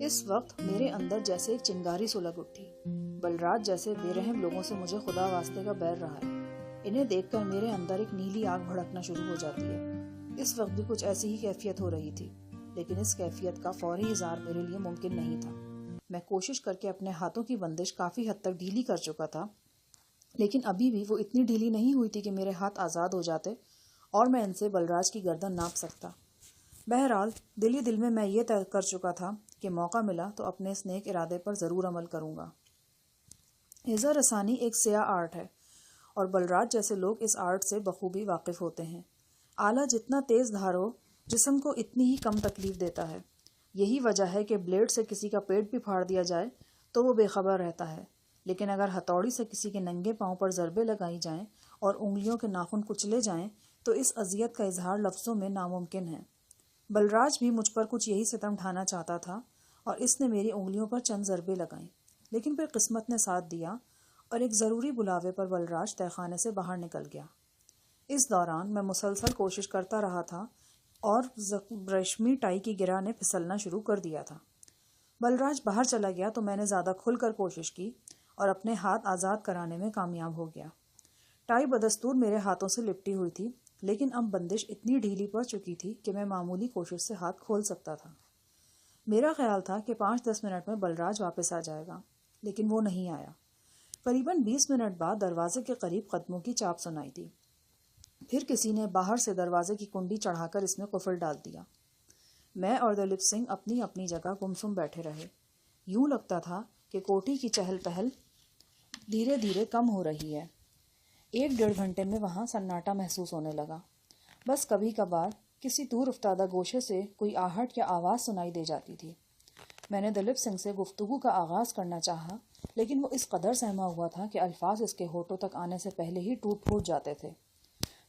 اس وقت میرے اندر جیسے ایک چنگاری سلگ اٹھی۔ بلراج جیسے بے رحم لوگوں سے مجھے خدا واسطے کا بیر رہا ہے۔ انہیں دیکھ کر میرے اندر ایک نیلی آگ بھڑکنا شروع ہو جاتی ہے۔ اس وقت بھی کچھ ایسی ہی کیفیت ہو رہی تھی، لیکن اس کیفیت کا فوری اظہار میرے لیے ممکن نہیں تھا۔ میں کوشش کر کے اپنے ہاتھوں کی بندش کافی حد تک ڈھیلی کر چکا تھا، لیکن ابھی بھی وہ اتنی ڈھیلی نہیں ہوئی تھی کہ میرے ہاتھ آزاد ہو جاتے اور میں ان سے بلراج کی گردن ناپ سکتا۔ بہرحال دل ہی دل میں یہ طے کر چکا تھا کہ موقع ملا تو اپنے اس نیک ارادے پر ضرور عمل کروں گا۔ ایذا رسانی ایک سیاہ آرٹ ہے اور بلراج جیسے لوگ اس آرٹ سے بخوبی واقف ہوتے ہیں۔ آلہ جتنا تیز دھار ہو، جسم کو اتنی ہی کم تکلیف دیتا ہے۔ یہی وجہ ہے کہ بلیڈ سے کسی کا پیٹ بھی پھاڑ دیا جائے تو وہ بے خبر رہتا ہے، لیکن اگر ہتھوڑی سے کسی کے ننگے پاؤں پر ضربے لگائی جائیں اور انگلیوں کے ناخن کچلے جائیں تو اس اذیت کا اظہار لفظوں میں ناممکن ہے۔ بلراج بھی مجھ پر کچھ یہی ستم ڈھانا چاہتا تھا اور اس نے میری انگلیوں پر چند ضربے لگائیں، لیکن پھر قسمت نے ساتھ دیا اور ایک ضروری بلاوے پر بلراج تہہ خانے سے باہر نکل گیا۔ اس دوران میں مسلسل کوشش کرتا رہا تھا اور ریشمی ٹائی کی گرہ نے پھسلنا شروع کر دیا تھا۔ بلراج باہر چلا گیا تو میں نے زیادہ کھل کر کوشش کی اور اپنے ہاتھ آزاد کرانے میں کامیاب ہو گیا۔ ٹائی بدستور میرے ہاتھوں سے لپٹی ہوئی تھی، لیکن اب بندش اتنی ڈھیلی پڑ چکی تھی کہ میں معمولی کوشش سے ہاتھ کھول سکتا تھا۔ میرا خیال تھا کہ 5-10 منٹ میں بلراج واپس آ جائے گا، لیکن وہ نہیں آیا۔ قریباً 20 منٹ بعد دروازے کے قریب قدموں کی چاپ سنائی دی۔ پھر کسی نے باہر سے دروازے کی کنڈی چڑھا کر اس میں قفل ڈال دیا۔ میں اور دلیپ سنگھ اپنی اپنی جگہ گمسم بیٹھے رہے۔ یوں لگتا تھا کہ کوٹھی کی چہل پہل دھیرے دھیرے کم ہو رہی ہے۔ 1-1.5 گھنٹے میں وہاں سناٹا محسوس ہونے لگا۔ بس کبھی کبھار کسی دور افتادہ گوشے سے کوئی آہٹ یا آواز سنائی دے جاتی تھی۔ میں نے دلیپ سنگھ سے گفتگو کا آغاز کرنا چاہا، لیکن وہ اس قدر سہما ہوا تھا کہ الفاظ اس کے ہونٹوں تک آنے سے پہلے ہی ٹوٹ پھوٹ جاتے تھے۔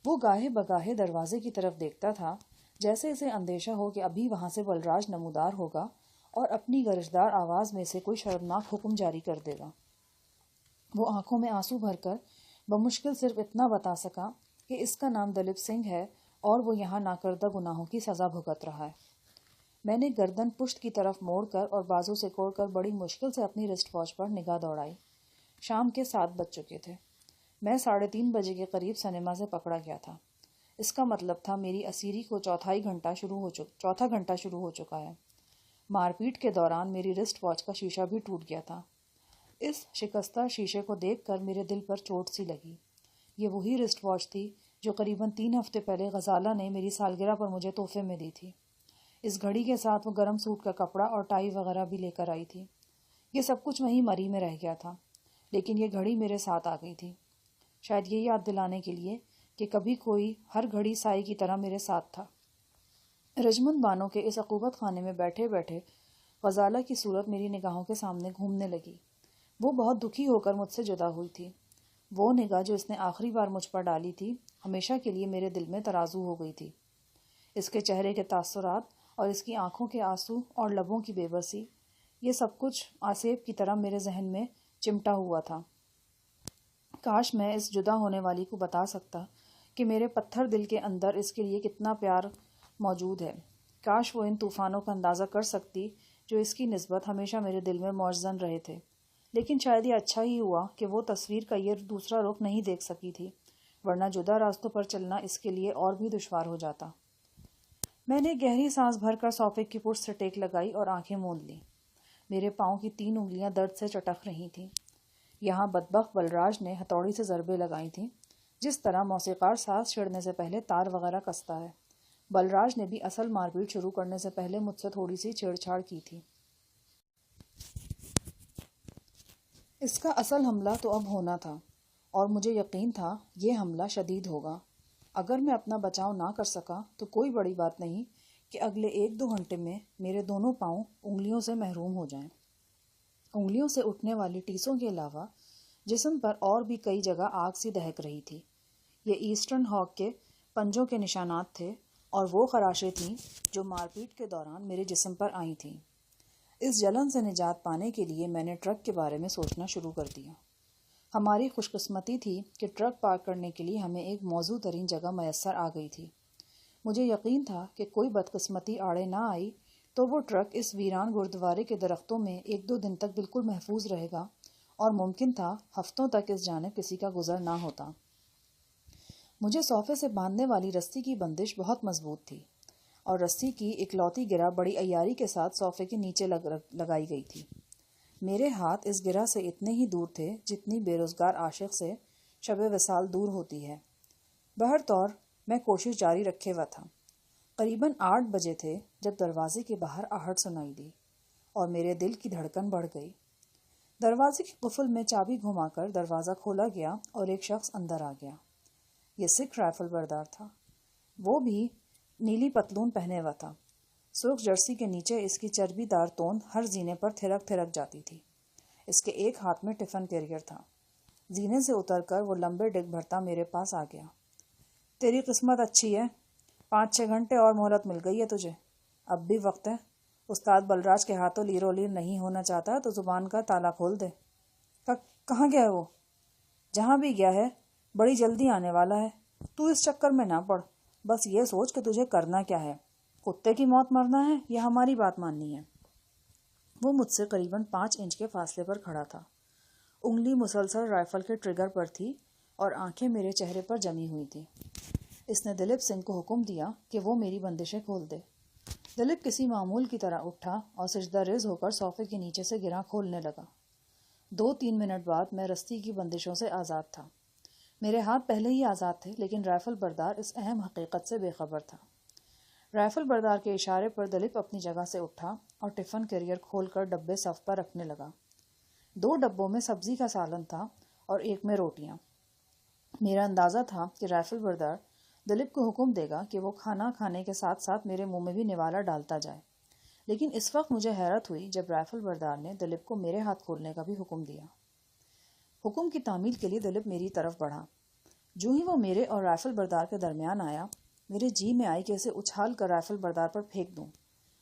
وہ گاہے بگاہے دروازے کی طرف دیکھتا تھا، جیسے اسے اندیشہ ہو کہ ابھی وہاں سے بلراج نمودار ہوگا اور اپنی گرجدار آواز میں سے کوئی شرمناک حکم جاری کر دے گا۔ وہ آنکھوں میں آنسو بھر کر بمشکل صرف اتنا بتا سکا کہ اس کا نام دلیپ سنگھ ہے اور وہ یہاں ناکردہ گناہوں کی سزا بھگت رہا ہے۔ میں نے گردن پشت کی طرف موڑ کر اور بازو سے کوڑ کر بڑی مشکل سے اپنی رسٹ واچ پر نگاہ دوڑائی۔ شام کے 7 بج چکے تھے۔ میں 3:30 بجے کے قریب سنیما سے پکڑا گیا تھا۔ اس کا مطلب تھا میری اسیری کو چوتھا گھنٹہ شروع ہو چکا ہے۔ مار پیٹ کے دوران میری رسٹ واچ کا شیشہ بھی ٹوٹ گیا تھا۔ اس شکستہ شیشے کو دیکھ کر میرے دل پر چوٹ سی لگی۔ یہ وہی رسٹ واچ تھی جو قریباً 3 ہفتے پہلے غزالہ نے میری سالگرہ پر مجھے تحفے میں دی تھی۔ اس گھڑی کے ساتھ وہ گرم سوٹ کا کپڑا اور ٹائی وغیرہ بھی لے کر آئی تھی۔ یہ سب کچھ وہیں مری میں رہ گیا تھا، لیکن یہ گھڑی میرے ساتھ آ گئی تھی، شاید یہ یاد دلانے کے لیے کہ کبھی کوئی ہر گھڑی سائی کی طرح میرے ساتھ تھا۔ رجمند بانوں کے اس عقوبت خانے میں بیٹھے بیٹھے غزالہ کی صورت میری نگاہوں کے سامنے گھومنے لگی۔ وہ بہت دکھی ہو کر مجھ سے جدا ہوئی تھی۔ وہ نگاہ جو اس نے آخری بار مجھ پر ڈالی تھی ہمیشہ کے لیے میرے دل میں ترازو ہو گئی تھی۔ اس کے چہرے کے تاثرات اور اس کی آنکھوں کے آنسو اور لبوں کی بے بسی، یہ سب کچھ آسیب کی طرح میرے ذہن میں چمٹا ہوا تھا۔ کاش میں اس جدا ہونے والی کو بتا سکتا کہ میرے پتھر دل کے اندر اس کے لیے کتنا پیار موجود ہے۔ کاش وہ ان طوفانوں کا اندازہ کر سکتی جو اس کی نسبت ہمیشہ میرے دل میں موجزن رہے تھے، لیکن شاید یہ اچھا ہی ہوا کہ وہ تصویر کا یہ دوسرا رخ نہیں دیکھ سکی تھی، ورنہ جدا راستوں پر چلنا اس کے لیے اور بھی دشوار ہو جاتا۔ میں نے گہری سانس بھر کر صوفے کی پشت سے ٹیک لگائی اور آنکھیں موند لیں۔ میرے پاؤں کی 3 انگلیاں درد سے چٹک رہی تھیں۔ یہاں بدبخت بلراج نے ہتھوڑی سے ضربے لگائی تھیں، جس طرح موسیقار ساز چھیڑنے سے پہلے تار وغیرہ کستا ہے۔ بلراج نے بھی اصل مار پیٹ شروع کرنے سے پہلے مجھ سے تھوڑی سی چھیڑ چھاڑ کی تھی۔ اس کا اصل حملہ تو اب ہونا تھا اور مجھے یقین تھا یہ حملہ شدید ہوگا۔ اگر میں اپنا بچاؤ نہ کر سکا تو کوئی بڑی بات نہیں کہ اگلے 1-2 گھنٹے میں میرے دونوں پاؤں انگلیوں سے محروم ہو جائیں۔ انگلیوں سے اٹھنے والی ٹیسوں کے علاوہ جسم پر اور بھی کئی جگہ آگ سی دہک رہی تھی۔ یہ ایسٹرن ہاک کے پنجوں کے نشانات تھے اور وہ خراشیں تھیں جو مار پیٹ کے دوران میرے جسم پر آئی تھیں۔ اس جلن سے نجات پانے کے لیے میں نے ٹرک کے بارے میں سوچنا شروع کر دیا۔ ہماری خوش قسمتی تھی کہ ٹرک پارک کرنے کے لیے ہمیں ایک موزوں ترین جگہ میسر آ گئی تھی۔ مجھے یقین تھا کہ کوئی بدقسمتی آڑے نہ آئی تو وہ ٹرک اس ویران گردوارے کے درختوں میں 1-2 دن تک بالکل محفوظ رہے گا، اور ممکن تھا ہفتوں تک اس جانب کسی کا گزر نہ ہوتا۔ مجھے صوفے سے باندھنے والی رسی کی بندش بہت مضبوط تھی، اور رسی کی اکلوتی گرہ بڑی عیاری کے ساتھ صوفے کے نیچے لگائی گئی تھی۔ میرے ہاتھ اس گرہ سے اتنے ہی دور تھے جتنی بے روزگار عاشق سے شب وصال دور ہوتی ہے۔ بہرطور میں کوشش جاری رکھے ہوا تھا۔ قریباً 8 بجے تھے جب دروازے کے باہر آہٹ سنائی دی اور میرے دل کی دھڑکن بڑھ گئی۔ دروازے کے قفل میں چابی گھما کر دروازہ کھولا گیا اور ایک شخص اندر آ گیا۔ یہ سکھ رائفل بردار تھا، وہ بھی نیلی پتلون پہنے ہوا تھا۔ سرخ جرسی کے نیچے اس کی چربی دار توند ہر زینے پر تھرک تھرک جاتی تھی۔ اس کے ایک ہاتھ میں ٹفن کیریئر تھا۔ زینے سے اتر کر وہ لمبے ڈگ بھرتا میرے پاس آ گیا۔ تیری قسمت اچھی ہے، 5-6 گھنٹے اور مہلت مل گئی ہے تجھے، اب بھی وقت ہے۔ استاد بلراج کے ہاتھوں لیرو لیر نہیں ہونا چاہتا تو زبان کا تالا کھول دے۔ کہاں گیا ہے وہ؟ جہاں بھی گیا ہے بڑی جلدی آنے والا ہے۔ تو اس چکر میں نہ پڑ، بس یہ سوچ کہ تجھے کرنا کیا ہے، کتے کی موت مرنا ہے یا ہماری بات ماننی ہے۔ وہ مجھ سے قریباً 5 انچ کے فاصلے پر کھڑا تھا، انگلی مسلسل رائفل کے ٹریگر پر تھی اور آنکھیں میرے چہرے پر جمی ہوئی تھی۔ اس نے دلیپ سنگھ کو حکم دیا کہ وہ میری بندشیں کھول دے۔ دلیپ کسی معمول کی طرح اٹھا اور سجدہ ریز ہو کر صوفے کے نیچے سے گرہ کھولنے لگا۔ 2-3 منٹ بعد میں رسی کی بندشوں سے آزاد تھا۔ میرے ہاتھ پہلے ہی آزاد تھے، لیکن رائفل بردار اس اہم حقیقت سے بے خبر تھا۔ رائفل بردار کے اشارے پر دلیپ اپنی جگہ سے اٹھا اور ٹفن کیریئر کھول کر ڈبے صف پر رکھنے لگا۔ 2 ڈبوں میں سبزی کا سالن تھا اور ایک میں روٹیاں۔ میرا اندازہ تھا کہ رائفل بردار دلیپ کو حکم دے گا کہ وہ کھانا کھانے کے ساتھ ساتھ میرے منہ میں بھی نوالا ڈالتا جائے، لیکن اس وقت مجھے حیرت ہوئی جب رائفل بردار نے دلیپ کو میرے ہاتھ کھولنے کا بھی حکم دیا۔ حکم کی تعمیل کے لیے دلیپ میری طرف بڑھا۔ جو ہی وہ میرے اور رائفل بردار کے درمیان آیا، میرے جی میں آئی کہ اسے اچھال کر رائفل بردار پر پھینک دوں،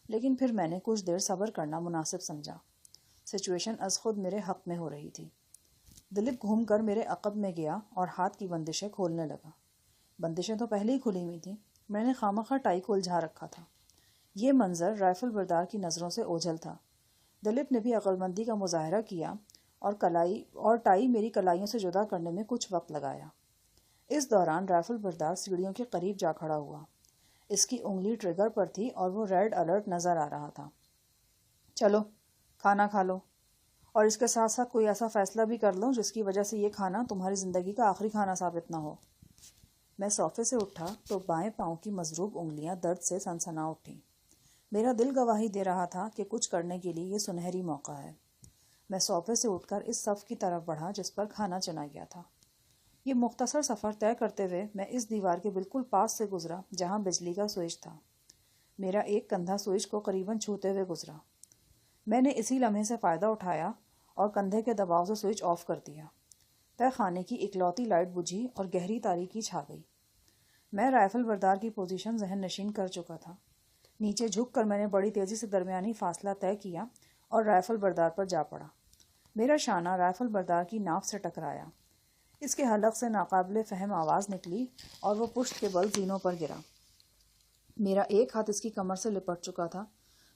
لیکن پھر میں نے کچھ دیر صبر کرنا مناسب سمجھا۔ سچویشن از خود میرے حق میں ہو رہی تھی۔ دلیپ گھوم کر میرے عقب میں گیا اور ہاتھ کی بندشیں کھولنے لگا۔ بندشیں تو پہلے ہی کھلی ہوئی تھیں، میں نے خامخواہ ٹائی کو الجھا رکھا تھا۔ یہ منظر رائفل بردار کی نظروں سے اوجھل تھا۔ دلیپ نے بھی عقل مندی کا مظاہرہ کیا اور ٹائی میری کلائیوں سے جدا کرنے میں کچھ وقت لگایا۔ اس دوران رائفل بردار سیڑھیوں کے قریب جا کھڑا ہوا۔ اس کی انگلی ٹریگر پر تھی اور وہ ریڈ الرٹ نظر آ رہا تھا۔ چلو کھانا کھا لو، اور اس کے ساتھ ساتھ کوئی ایسا فیصلہ بھی کر لو جس کی وجہ سے یہ کھانا تمہاری زندگی کا آخری کھانا ثابت نہ ہو۔ میں صوفے سے اٹھا تو بائیں پاؤں کی مضروب انگلیاں درد سے سنسنا اٹھیں۔ میرا دل گواہی دے رہا تھا کہ کچھ کرنے کے لیے یہ سنہری موقع ہے۔ میں صوفے سے اٹھ کر اس صف کی طرف بڑھا جس پر کھانا چنا گیا تھا۔ یہ مختصر سفر طے کرتے ہوئے میں اس دیوار کے بالکل پاس سے گزرا جہاں بجلی کا سوئچ تھا۔ میرا ایک کندھا سوئچ کو قریباً چھوتے ہوئے گزرا۔ میں نے اسی لمحے سے فائدہ اٹھایا اور کندھے کے دباؤ سے سوئچ آف کر دیا۔ تہ خانے کی اکلوتی لائٹ بجھی اور گہری تاریکی چھا گئی۔ میں رائفل بردار کی پوزیشن ذہن نشین کر چکا تھا۔ نیچے جھک کر میں نے بڑی تیزی سے درمیانی فاصلہ طے کیا اور رائفل بردار پر جا پڑا۔ میرا شانہ رائفل بردار کی ناف سے ٹکرایا۔ اس کے حلق سے ناقابل فہم آواز نکلی اور وہ پشت کے بل زینوں پر گرا۔ میرا ایک ہاتھ اس کی کمر سے لپٹ چکا تھا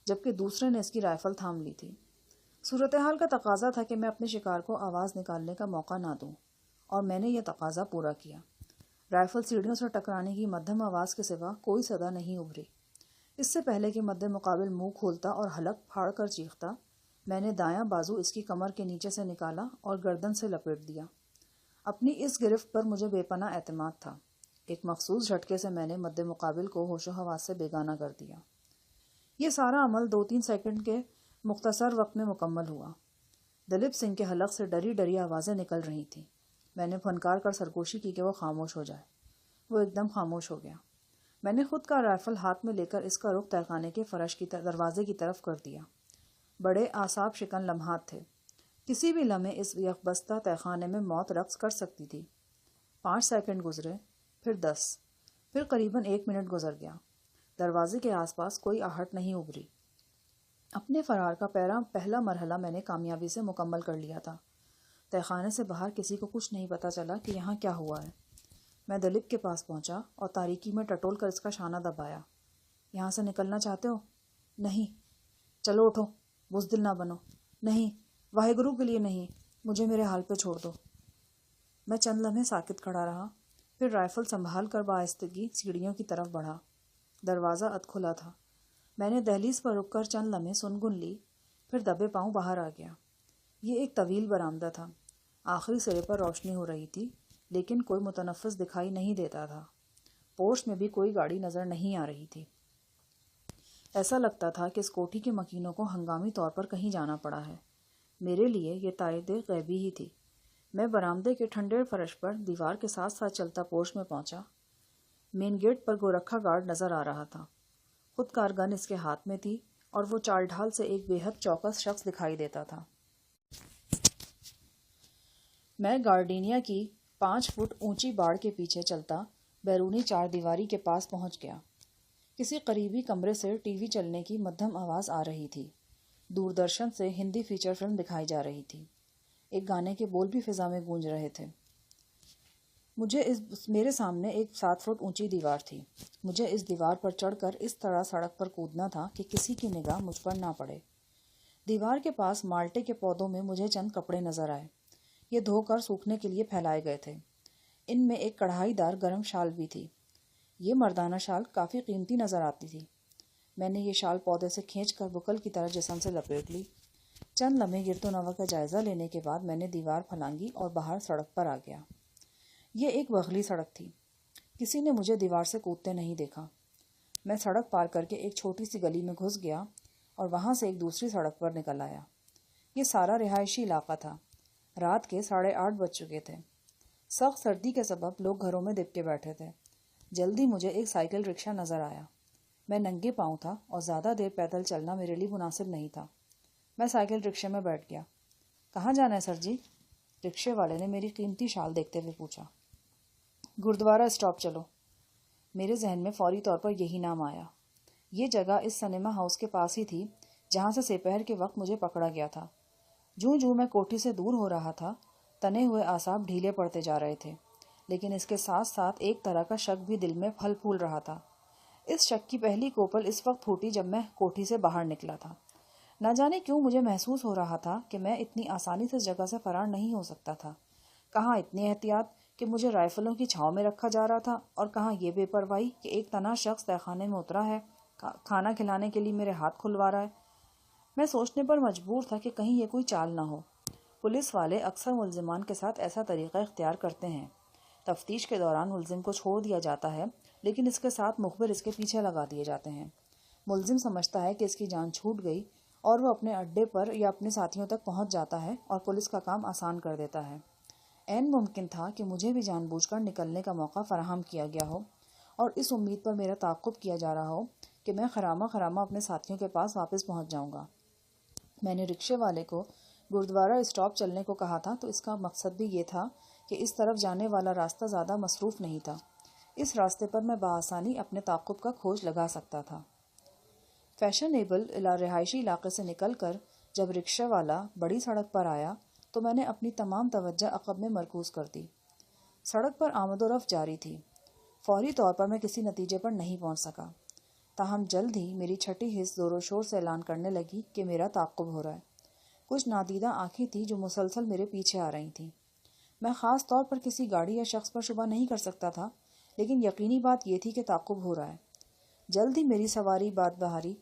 جبکہ دوسرے نے اس کی رائفل تھام لی تھی۔ صورتحال کا تقاضا تھا کہ میں اپنے شکار کو آواز نکالنے کا موقع نہ دوں، اور میں نے یہ تقاضا پورا کیا۔ رائفل سیڑھیوں سے ٹکرانے کی مدھم آواز کے سوا کوئی صدا نہیں ابھری۔ اس سے پہلے کہ مد مقابل منہ کھولتا اور حلق پھاڑ کر چیختا، میں نے دایاں بازو اس کی کمر کے نیچے سے نکالا اور گردن سے لپیٹ دیا۔ اپنی اس گرفت پر مجھے بے پناہ اعتماد تھا۔ ایک مخصوص جھٹکے سے میں نے مد مقابل کو ہوش و حواس سے بیگانہ کر دیا۔ یہ سارا عمل 2-3 سیکنڈ کے مختصر وقت میں مکمل ہوا۔ دلیپ سنگھ کے حلق سے ڈری ڈری آوازیں نکل رہی تھیں۔ میں نے پھنکار کر سرگوشی کی کہ وہ خاموش ہو جائے۔ وہ ایک دم خاموش ہو گیا۔ میں نے خود کا رائفل ہاتھ میں لے کر اس کا رخ تہخانے کے فرش کی دروازے کی طرف کر دیا۔ بڑے اعصاب شکن لمحات تھے۔ کسی بھی لمحے اس یکبستہ تہخانے میں موت رقص کر سکتی تھی۔ 5 سیکنڈ گزرے، پھر 10، پھر قریباً 1 منٹ گزر گیا۔ دروازے کے آس پاس کوئی آہٹ نہیں ابھری۔ اپنے فرار کا پہلا مرحلہ میں نے کامیابی سے مکمل کر لیا تھا۔ تہخانے سے باہر کسی کو کچھ نہیں پتہ چلا کہ یہاں کیا ہوا ہے۔ میں دلیپ کے پاس پہنچا اور تاریکی میں ٹٹول کر اس کا شانہ دبایا۔ یہاں سے نکلنا چاہتے ہو؟ نہیں، چلو اٹھو، بزدل نہ بنو۔ نہیں، واحے گرو کے لیے نہیں، مجھے میرے حال پہ چھوڑ دو۔ میں چند لمحے ساکت کھڑا رہا، پھر رائفل سنبھال کر بآہستگی سیڑھیوں کی طرف بڑھا۔ دروازہ ادھ کھلا تھا۔ میں نے دہلیز پر رک کر چند لمحے سنگن لی، پھر دبے پاؤں باہر آ گیا۔ یہ ایک طویل برآمدہ تھا۔ آخری سرے پر روشنی ہو رہی تھی، لیکن کوئی متنفس دکھائی نہیں دیتا تھا۔ پورش میں بھی کوئی گاڑی نظر نہیں آ رہی تھی۔ ایسا لگتا تھا کہ اس کوٹھی کے مکینوں کو ہنگامی طور پر کہیں جانا پڑا ہے۔ میرے لیے یہ تائید غیبی ہی تھی۔ میں برآمدے کے ٹھنڈے فرش پر دیوار کے ساتھ ساتھ چلتا پورش میں پہنچا۔ مین گیٹ پر گورکھا گارڈ نظر آ رہا تھا۔ خود کار گن اس کے ہاتھ میں تھی اور وہ چال ڈھال سے ایک بے حد چوکس شخص دکھائی دیتا تھا۔ میں گارڈینیا کی 5 فٹ اونچی باڑ کے پیچھے چلتا بیرونی چار دیواری کے پاس پہنچ گیا۔ کسی قریبی کمرے سے ٹی وی چلنے کی مدھم آواز آ رہی تھی۔ دوردرشن سے ہندی فیچر فلم دکھائی جا رہی تھی۔ ایک گانے کے بول بھی فضا میں گونج رہے تھے۔ میرے سامنے ایک 7 فٹ اونچی دیوار تھی۔ مجھے اس دیوار پر چڑھ کر اس طرح سڑک پر کودنا تھا کہ کسی کی نگاہ مجھ پر نہ پڑے۔ دیوار کے پاس مالٹے کے پودوں میں مجھے چند کپڑے نظر آئے۔ یہ دھو کر سوکھنے کے لیے پھیلائے گئے تھے۔ ان میں ایک کڑھائی دار گرم شال بھی تھی۔ یہ مردانہ شال کافی قیمتی نظر آتی تھی۔ میں نے یہ شال پودے سے کھینچ کر بکل کی طرح جسم سے لپیٹ لی۔ چند لمحے گرد و نواح کا جائزہ لینے کے بعد میں نے دیوار پھلانگی اور باہر سڑک پر آ گیا۔ یہ ایک وگلی سڑک تھی۔ کسی نے مجھے دیوار سے کودتے نہیں دیکھا۔ میں سڑک پار کر کے ایک چھوٹی سی گلی میں گھس گیا اور وہاں سے ایک دوسری سڑک پر نکل آیا۔ یہ سارا رہائشی علاقہ تھا۔ رات کے 8:30 بج چکے تھے۔ سخت سردی کے سبب لوگ گھروں میں دب کے بیٹھے تھے۔ جلدی مجھے ایک سائیکل رکشہ نظر آیا۔ میں ننگے پاؤں تھا اور زیادہ دیر پیدل چلنا میرے لیے مناسب نہیں تھا۔ میں سائیکل رکشے میں بیٹھ گیا۔ کہاں جانا ہے سر جی؟ رکشے والے نے میری قیمتی شال دیکھتے ہوئے پوچھا۔ گردوارہ اسٹاپ چلو۔ میرے ذہن میں فوری طور پر یہی نام آیا۔ یہ جگہ اس سنیما ہاؤس کے پاس ہی تھی جہاں سے سپہر کے وقت مجھے پکڑا گیا تھا۔ جوں میں کوٹھی سے دور ہو رہا تھا، تنے ہوئے اعصاب ڈھیلے پڑتے جا رہے تھے، لیکن اس کے ساتھ ساتھ ایک طرح کا شک بھی دل میں پھل پھول رہا تھا۔ اس شک کی پہلی کوپل اس وقت پھوٹی جب میں کوٹھی سے باہر نکلا تھا۔ نہ جانے کیوں مجھے محسوس ہو رہا تھا کہ میں اتنی آسانی سے اس جگہ سے فرار نہیں ہو سکتا تھا۔ کہاں اتنی احتیاط کہ مجھے رائفلوں کی چھاؤں میں رکھا جا رہا تھا، اور کہاں یہ بے پرواہی کہ ایک تنہا شخص تہخانے میں اترا ہے، کھانا کھلانے کے لیے میرے ہاتھ کھلوا رہا ہے۔ میں سوچنے پر مجبور تھا کہ کہیں یہ کوئی چال نہ ہو۔ پولیس والے اکثر ملزمان کے ساتھ ایسا طریقہ اختیار کرتے ہیں۔ تفتیش کے دوران ملزم کو چھوڑ دیا جاتا ہے، لیکن اس کے ساتھ مخبر اس کے پیچھے لگا دیے جاتے ہیں۔ ملزم سمجھتا ہے کہ اس کی جان چھوٹ گئی اور وہ اپنے اڈے پر یا اپنے ساتھیوں تک پہنچ جاتا ہے اور پولیس کا کام آسان کر دیتا ہے۔ عین ممکن تھا کہ مجھے بھی جان بوجھ کر نکلنے کا موقع فراہم کیا گیا ہو اور اس امید پر میرا تعاقب کیا جا رہا ہو کہ میں خرامہ اپنے ساتھیوں کے پاس واپس پہنچ جاؤں گا۔ میں نے رکشے والے کو گردوارہ اسٹاپ چلنے کو کہا تھا تو اس کا مقصد بھی یہ تھا کہ اس طرف جانے والا راستہ زیادہ مصروف نہیں تھا۔ اس راستے پر میں بآسانی اپنے تعاقب کا کھوج لگا سکتا تھا۔ فیشنیبل رہائشی علاقے سے نکل کر جب رکشہ والا بڑی سڑک پر آیا تو میں نے اپنی تمام توجہ عقب میں مرکوز کر دی۔ سڑک پر آمد و رفت جاری تھی۔ فوری طور پر میں کسی نتیجے پر نہیں پہنچ سکا، تاہم جلد ہی میری چھٹی حس زور و شور سے اعلان کرنے لگی کہ میرا تعاقب ہو رہا ہے۔ کچھ نادیدہ آنکھیں تھیں جو مسلسل میرے پیچھے آ رہی تھیں۔ میں خاص طور پر کسی گاڑی یا شخص پر شبہ نہیں کر سکتا تھا، لیکن یقینی بات یہ تھی کہ تعاقب ہو رہا ہے۔ جلد ہی میری سواری باد بہاری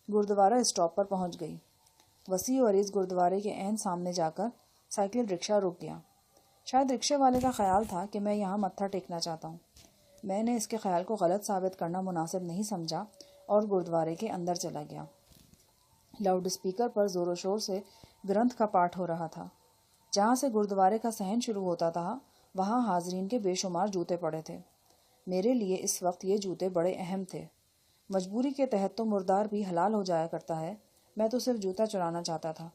گردوارہ اسٹاپ پر پہنچ گئی۔ وسیع و عریض گردوارے کے عین سامنے جا کر سائیکل رکشہ رک گیا۔ شاید رکشے والے کا خیال تھا کہ میں یہاں متھا ٹیکنا چاہتا ہوں۔ میں نے اس کے خیال کو غلط ثابت کرنا مناسب نہیں سمجھا اور گردوارے کے اندر چلا گیا۔ لاؤڈ اسپیکر پر زور و شور سے گرنتھ کا پاٹھ ہو رہا تھا۔ جہاں سے گردوارے کا صحن شروع ہوتا تھا وہاں حاضرین کے بے شمار جوتے پڑے تھے۔ میرے لیے اس وقت یہ جوتے بڑے اہم تھے۔ مجبوری کے تحت تو مردار بھی حلال ہو جایا کرتا ہے، میں تو صرف جوتا چرانا چاہتا تھا۔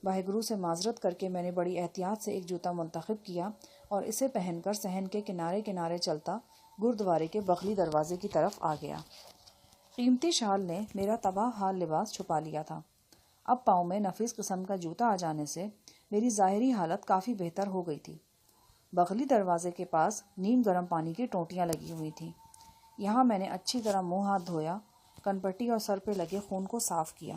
واحگرو سے معذرت کر کے میں نے بڑی احتیاط سے ایک جوتا منتخب کیا اور اسے پہن کر صحن کے کنارے کنارے چلتا گردوارے کے بغلی دروازے کی طرف آ گیا۔ قیمتی شال نے میرا تباہ حال لباس چھپا لیا تھا۔ اب پاؤں میں نفیس قسم کا جوتا آ جانے سے میری ظاہری حالت کافی بہتر ہو گئی تھی۔ بغلی دروازے کے پاس نیم گرم پانی کی ٹوٹیاں لگی ہوئی تھیں۔ یہاں میں نے اچھی طرح منہ ہاتھ دھویا، کنپٹی اور سر پہ لگے خون کو صاف کیا۔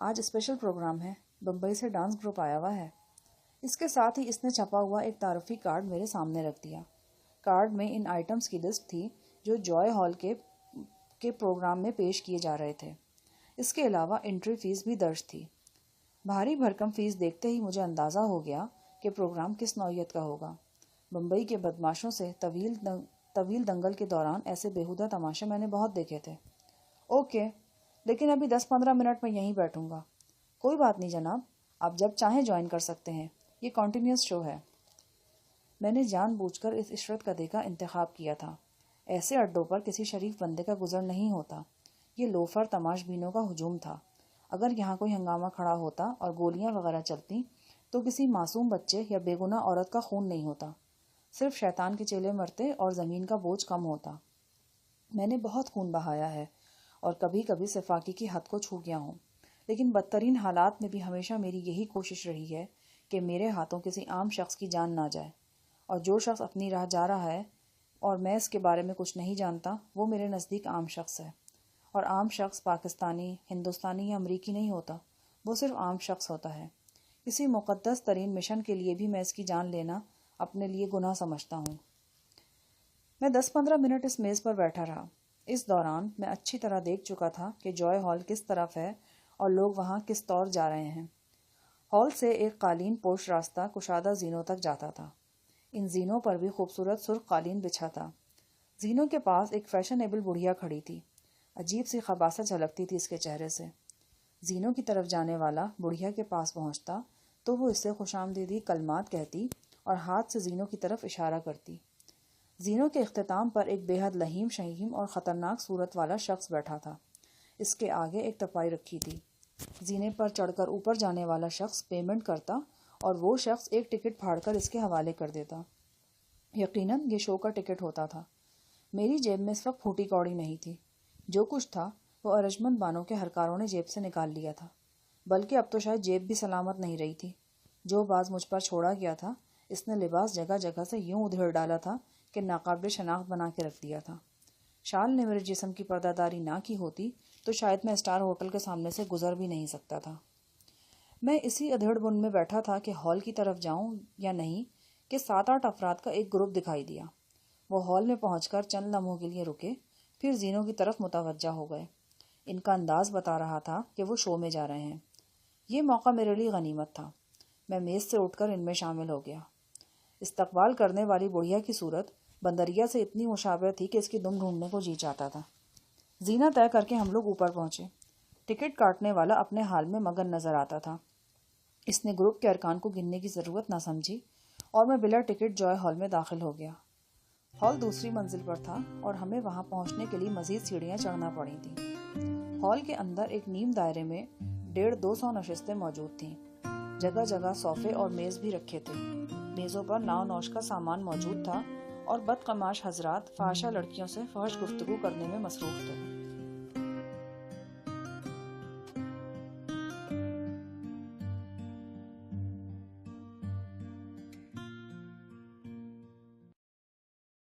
آج اسپیشل پروگرام ہے، بمبئی سے ڈانس گروپ آیا ہوا ہے۔ اس کے ساتھ ہی اس نے چھپا ہوا ایک تعارفی کارڈ میرے سامنے رکھ دیا۔ کارڈ میں ان آئٹمز کی لسٹ تھی جو جوائے ہال کے پروگرام میں پیش کیے جا رہے تھے۔ اس کے علاوہ انٹری فیس بھی درج تھی۔ بھاری بھرکم فیس دیکھتے ہی مجھے اندازہ ہو گیا کہ پروگرام کس نوعیت کا ہوگا۔ بمبئی کے بدماشوں سے طویل دنگل کے دوران ایسے بیہودہ تماشے میں نے بہت دیکھے تھے۔ اوکے، لیکن ابھی 10-15 منٹ میں یہیں بیٹھوں گا۔ کوئی بات نہیں جناب، آپ جب چاہیں جوائن کر سکتے ہیں، یہ کنٹینیوس شو ہے۔ میں نے جان بوجھ کر اس عشرت کدے کا انتخاب کیا تھا۔ ایسے اڈوں پر کسی شریف بندے کا گزر نہیں ہوتا۔ یہ لوفر تماش بینوں کا ہجوم تھا۔ اگر یہاں کوئی ہنگامہ کھڑا ہوتا اور گولیاں وغیرہ چلتی تو کسی معصوم بچے یا بے گناہ عورت کا خون نہیں ہوتا، صرف شیطان کے چیلے مرتے اور زمین کا بوجھ کم ہوتا۔ میں نے بہت خون بہایا ہے اور کبھی کبھی سفاکی کی حد کو چھو گیا ہوں، لیکن بدترین حالات میں بھی ہمیشہ میری یہی کوشش رہی ہے کہ میرے ہاتھوں کسی عام شخص کی جان نہ جائے، اور جو شخص اپنی راہ جا رہا ہے اور میں اس کے بارے میں کچھ نہیں جانتا، وہ میرے نزدیک عام شخص ہے۔ اور عام شخص پاکستانی، ہندوستانی یا امریکی نہیں ہوتا، وہ صرف عام شخص ہوتا ہے۔ کسی مقدس ترین مشن کے لیے بھی میں اس کی جان لینا اپنے لیے گناہ سمجھتا ہوں۔ میں 10-15 منٹ اس میز پر بیٹھا رہا۔ اس دوران میں اچھی طرح دیکھ چکا تھا کہ جوائے ہال کس طرف ہے اور لوگ وہاں کس طور جا رہے ہیں۔ ہال سے ایک قالین پوش راستہ کشادہ زینوں تک جاتا تھا۔ ان زینوں پر بھی خوبصورت سرخ قالین بچھا تھا۔ زینوں کے پاس ایک فیشنیبل بڑھیا کھڑی تھی۔ عجیب سی خباثت جھلکتی تھی اس کے چہرے سے۔ زینوں کی طرف جانے والا بڑھیا کے پاس پہنچتا تو وہ اس سے خوش آمدیدی کلمات کہتی اور ہاتھ سے زینوں کی طرف اشارہ کرتی۔ زینوں کے اختتام پر ایک بے حد لہیم شہیم اور خطرناک صورت والا شخص بیٹھا تھا۔ اس کے آگے ایک تپائی رکھی تھی۔ زینے پر چڑھ کر اوپر جانے والا شخص پیمنٹ کرتا اور وہ شخص ایک ٹکٹ پھاڑ کر اس کے حوالے کر دیتا۔ یقیناً یہ شو کا ٹکٹ ہوتا تھا۔ میری جیب میں اس وقت پھوٹی کوڑی نہیں تھی۔ جو کچھ تھا وہ ارجمند بانوں کے ہرکاروں نے جیب سے نکال لیا تھا، بلکہ اب تو شاید جیب بھی سلامت نہیں رہی تھی۔ جو باز مجھ پر چھوڑا گیا تھا، اس نے لباس جگہ جگہ سے یوں ادھیڑ ڈالا تھا کہ ناقابل شناخت بنا کے رکھ دیا تھا۔ شال نے میرے جسم کی پردہ داری نہ کی ہوتی تو شاید میں اسٹار ہوٹل کے سامنے سے گزر بھی نہیں سکتا تھا۔ میں اسی ادھیڑ بن میں بیٹھا تھا کہ ہال کی طرف جاؤں یا نہیں کہ 7-8 افراد کا ایک گروپ دکھائی دیا۔ وہ ہال میں پہنچ کر چند لمحوں کے لیے رکے، پھر زینوں کی طرف متوجہ ہو گئے۔ ان کا انداز بتا رہا تھا کہ وہ شو میں جا رہے ہیں۔ یہ موقع میرے لیے غنیمت تھا۔ میں میز سے اٹھ کر ان میں شامل ہو گیا۔ استقبال کرنے والی بڑھیا کی صورت بندریا سے اتنی مشابہ تھی کہ اس کی دم ڈھونڈنے کو جی چاہتا تھا۔ زینہ طے کر کے ہم لوگ اوپر پہنچے۔ ٹکٹ کاٹنے والا اپنے حال میں مگن نظر آتا تھا۔ اس نے گروپ کے ارکان کو گننے کی ضرورت نہ سمجھی اور میں بلا ٹکٹ جوائے ہال میں داخل ہو گیا۔ ہال دوسری منزل پر تھا اور ہمیں وہاں پہنچنے کے لیے مزید سیڑھیاں چڑھنا پڑی تھیں۔ ہال کے اندر ایک نیم دائرے میں 150-200 نشستیں موجود تھیں۔ جگہ جگہ صوفے اور میز بھی رکھے تھے۔ میزوں پر ناو نوش کا سامان موجود تھا اور بدقماش حضرات فحاشہ لڑکیوں سے فحش گفتگو کرنے میں مصروف تھے۔